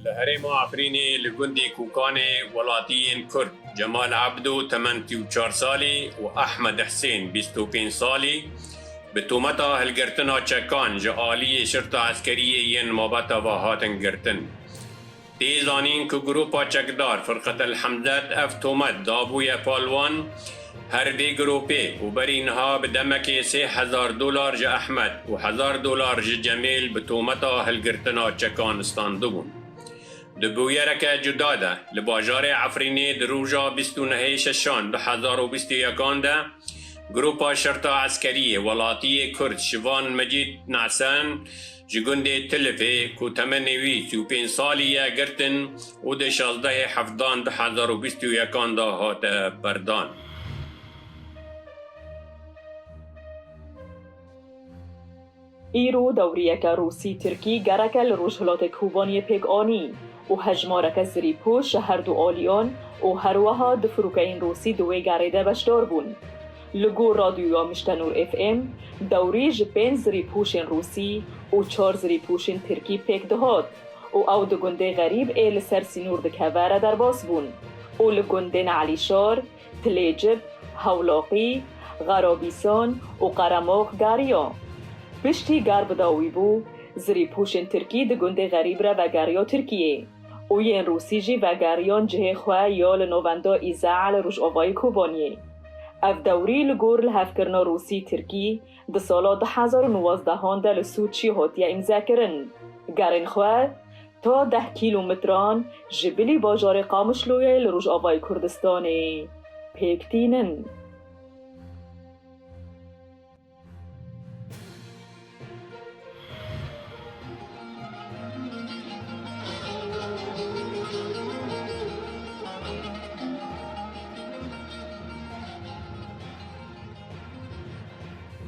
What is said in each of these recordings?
لهرم عفرینی لگندی کوکان ولاتین کرد جمال عبدو 84 سالی و احمد حسین 25 سالی به تومتا هلگرتنا چکان جعالی شرط عسکری ین مابتا و هاتن گرتن. تیزانین که گروپا چکدار فرقت الحمدت اف تومت دابوی پالوان هر دی گروپی و برینها به دمک $3,000 جا احمد و $1,000 جا جمیل به تومتا هلگرتنا چکان استانده بون. دبویرک جدا ده لباجار عفرینی دروجا 29 ششان 2021 ده گروپا شرطا عسکری ولاتی کرد شوان مجید نعسان جگنده تلفه که 35 سالیه گرتن و ده 16 حفظان 2021 ده هات بردان. ایرو دوریک روسی ترکی گرک لروجهلات کوبانی پیگ آنی و هجمارک زری پوش هر دو آلیان و هروها دفروکین روسی دوی گریده بشدار بون. لگو رادیو مشتنور اف ام دوری جپین زری پوشین روسی و 4 زری پوشین ترکی پیگ دهاد و او دو گنده غریب ایل سرسینور دکواره در باس بون و لگنده نعلیشار، تلیجب، هولاقی، غرابیسان و قرماق گاریا. پشتی گرب داوی بو زری پوشن ترکی ده گنده غریب را و گریا ترکیه او ین روسی جی و گریان جه خواه یال نووندا ایزعل روش آوای کوبانیه. اف دوری لگور لحفکرنا روسی ترکی ده سالا 2019 ده لسوچی هاتیه امزا کرن. گرین خواه تا 10 کیلومتران جبلی باجار قامشلویه لروش آوای کردستانه پیکتینن.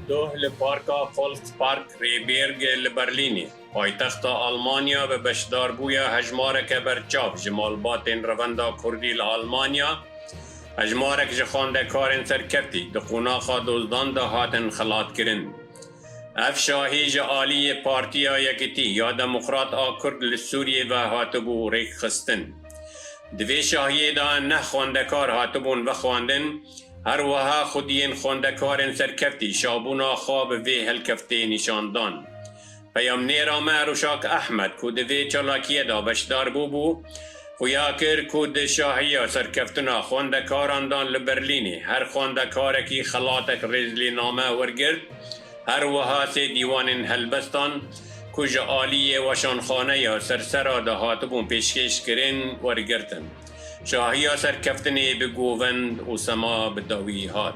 دوه لپارکا فولکس پارک ریبیرگ لبرلینی پایتخت آلمانیا به بشدار بویا هجمارک برچاف جمالباتین روندا کردی لآلمانیا هجمارک جخانده کارن سرکفتی دقوناخا دوزدان دا هاتن خلات کرن. اف شاهی جعالی پارتیا یکتی یا دموکرات آکرد لسوریه و هاتبو ریک خستن. دوی شاهی دا نه خواندکار هاتبون و خواندن هر وها خودین خواندکارن سرکفتی شابونا خواب وی هلکفتی نشاندان. پیام نیرامه روشاک احمد کود وی چلاکیه دا بشدار بو خویا کر کود شاهی سرکفتنا خواندکاراندان لبرلینی هر خواندکارکی خلاتک رزلی نامه ورگرد هر وها سی دیوان هلبستان کج آلی وشانخانه یا سرسرا دا هاتبون پیشکش کرن ورگردن. شاهی سرکفتنی به گووند و سما به داوی هات.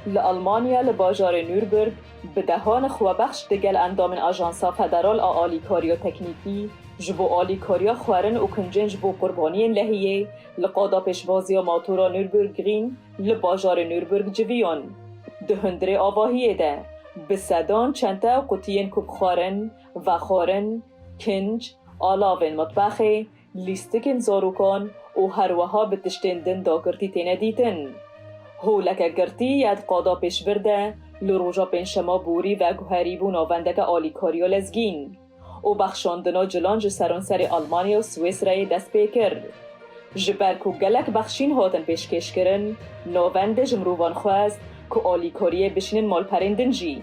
لألمانیا لباجار نوربرگ به دهان خوابخش دگل اندام آژانسا فدرال آلیکاریا تکنیکی جبو آلیکاریا خوارن و کنجن جبو قربانی لحیه لقادا پیشبازی ماتورا نوربرگرین لباجار نوربرگ جویان دهندره آواهیه ده به صدان چنته و قطین کب خوارن و خارن، کنج، آلاوین مطبخه، لیستکن زاروکان و هروها به تشتندن دا گرتی تینه دیتن. هولک گرتی ید قادا پیش برده لروجا پنشما بوری و گوهری بون آوندک آلیکاریا لزگین و بخشاندنا جلانج سرانسر آلمانیا و سویس رای دست پیکر. جبرکو گلک بخشین هاتن پیشکش کرن ناوند جمروان خواست که آلیکاریه بشنن مال پرندن جی.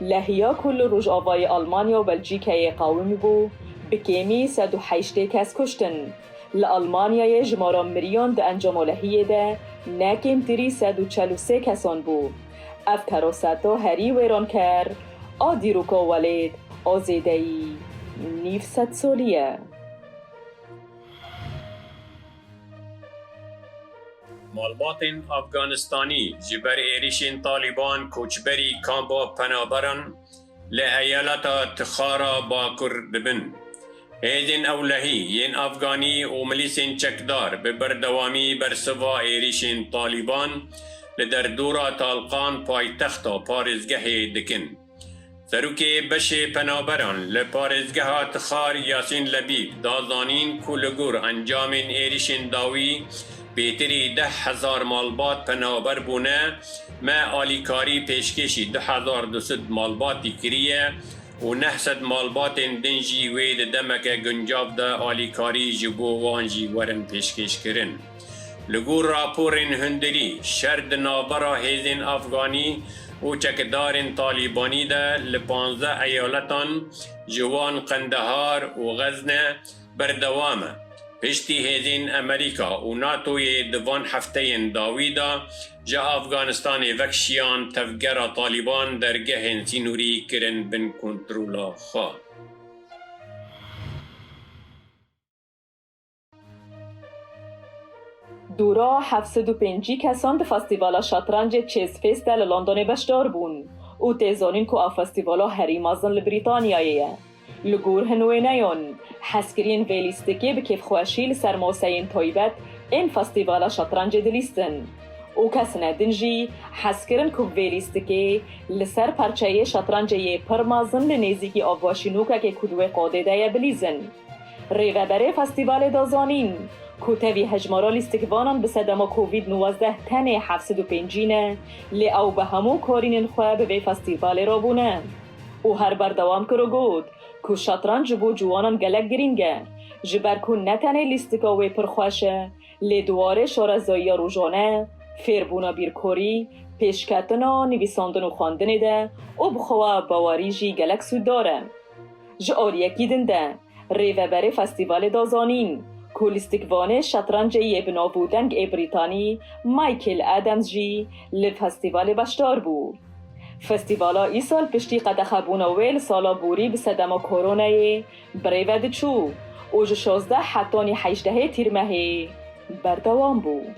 لحیا کل روش آوای آلمانیا و بلژیکه قاومی بو بکیمی 108 کس کشتن. لآلمانیا جمارا مریان ده انجام لحیه ده نکیم تری 143 کسان بو. اف کراستا هری ویران کر آدیروکا ولید آزیدهی 900 سالیه. مالباتین افغانستانی جبر ایریشین طالبان کوچبری کامبا پنابران لعیالتا تخارا باکر ببن. هیدین اولهی ین افغانی و ملیسین چکدار به بردوامی برسوا ایریشین طالبان لدردورا طالقان پایتختا پارزگه دکن. سروکی بشه پنابران لپارزگه تخار یاسین لبیب دازانین کولگور انجامین ایریشین داوی بیتری 10,000 مالبات پنابر بونه ما آلیکاری پیشکشی 2200 مالباتی کریه و 900 مالبات دنجی وید دمک گنجاب دا آلیکاری جبو وانجی ورن پیشکش کرن. لگور راپورین هندری شرد نابرا هیزین افغانی و چکدارین طالبانی دا ل15 ایالتان جوان قندهار و غزنه بردوامه. پشتی هیزین امریکا و ناتوی دوان هفته داویدا جا افغانستان وکشیان تفگر طالبان درگه سینوری کرن بن کنترولا خواه. دورا 705 کسان ده فستیوالا شطرنج چیز فیست در لندن بشدار بون و تیزانین که فستیوالا هری مازن لبریتانیایه. لگور هنوینیون حسکرین ویلیستکی به کیف خوشی لسرماسین تایبت این فستیوالا شطرنج دلیستن او کس ندنجی حسکرین که ویلیستکی لسر پرچه شطرنجی پرمازن لنیزیکی آواشینوکا که کدوه قاده دایه بلیزن. ریوبره فستیوال دازانین کتوی هجمارا لیستکوانان به صدما کووید 19 تن 705 لی او به همون کارین خواه به فستیوال را بونه. او هر بردوام کرو گود که شطرنج بو جوانان گلک گرینگه جبر کن نتنه لیستکاوی پرخوشه لی دواره شارزایی روزانه فیربونا بیرکوری پیشکتنا نویساندن و خواندن ده او بخواه باوری جی گلک سود داره. جاریکی دنده ریوبره فستیوال دازانین کولیستیکوان شطرنجی بنابودنگ بریتانی مایکل ادمز جی لفستیوال بشدار بود. فستیوالا ای سال پشتی قدخبونا ویل سالا بوری به صدما کورونای بریود چو اوج 16 حتانی 18 تیر مهی بردوام بود.